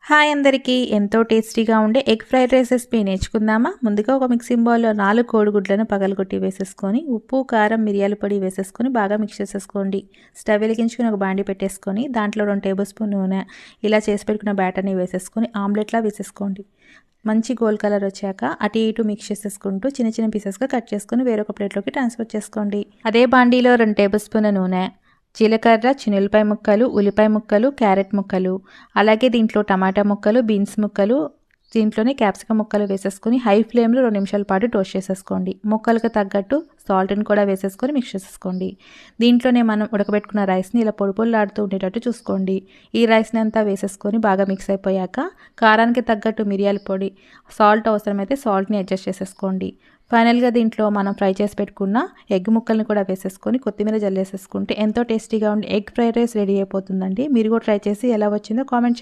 Hi అందరికీ ఎంతో టేస్టీగా ఉండే ఎగ్ ఫ్రైడ్ రైస్ రెసిపీ నేర్చుకుందామా. ముందుగా ఒక మిక్సింగ్ బౌల్లో 4 కోడిగుడ్లను పగలగొట్టి వేసేసుకొని ఉప్పు కారం మిరియాల పొడి వేసేసుకొని బాగా మిక్స్ చేసేసుకోండి. స్టవ్ వెలిగించుకొని ఒక బాండి పెట్టేసుకొని దాంట్లో 2 టేబుల్ స్పూన్ నూనె ఇలా చేసి పెట్టుకున్న బ్యాటర్ని వేసేసుకొని ఆమ్లెట్లా వేసేసుకోండి. మంచి గోల్డ్ కలర్ వచ్చాక అటు ఇటు మిక్స్ చేసేసుకుంటూ చిన్న చిన్న పీసెస్గా కట్ చేసుకొని వేరొక ప్లేట్లోకి ట్రాన్స్ఫర్ చేసుకోండి. అదే బాండీలో 2 టేబుల్ స్పూన్ నూనె, జీలకర్ర, చిన్నులపాయ ముక్కలు, ఉల్లిపాయ ముక్కలు, క్యారెట్ ముక్కలు, అలాగే దీంట్లో టమాటా ముక్కలు, బీన్స్ ముక్కలు, దీంట్లోనే క్యాప్సికమ్ ముక్కలు వేసేసుకొని హై ఫ్లేమ్లో 2 నిమిషాల పాటు టోస్ట్ చేసేసుకోండి. ముక్కలకు తగ్గట్టు సాల్ట్ని కూడా వేసేసుకొని మిక్స్ చేసేసుకోండి. దీంట్లోనే మనం ఉడకబెట్టుకున్న రైస్ని ఇలా పొడి పొడిలాడుతూ ఉండేటట్టు చూసుకోండి. ఈ రైస్ని అంతా వేసేసుకొని బాగా మిక్స్ అయిపోయాక కారానికి తగ్గట్టు మిరియాల పొడి, సాల్ట్ అవసరమైతే సాల్ట్ని అడ్జస్ట్ చేసేసుకోండి. ఫైనల్గా దీంట్లో మనం ఫ్రై చేసి పెట్టుకున్న ఎగ్ ముక్కల్ని కూడా వేసేసుకొని కొత్తిమీర జల్లేసేసుకుంటే ఎంతో టేస్టీగా ఉండే ఎగ్ ఫ్రైడ్ రైస్ రెడీ అయిపోతుందండి. మీరు కూడా ట్రై చేసి ఎలా వచ్చిందో కామెంట్ చేయండి.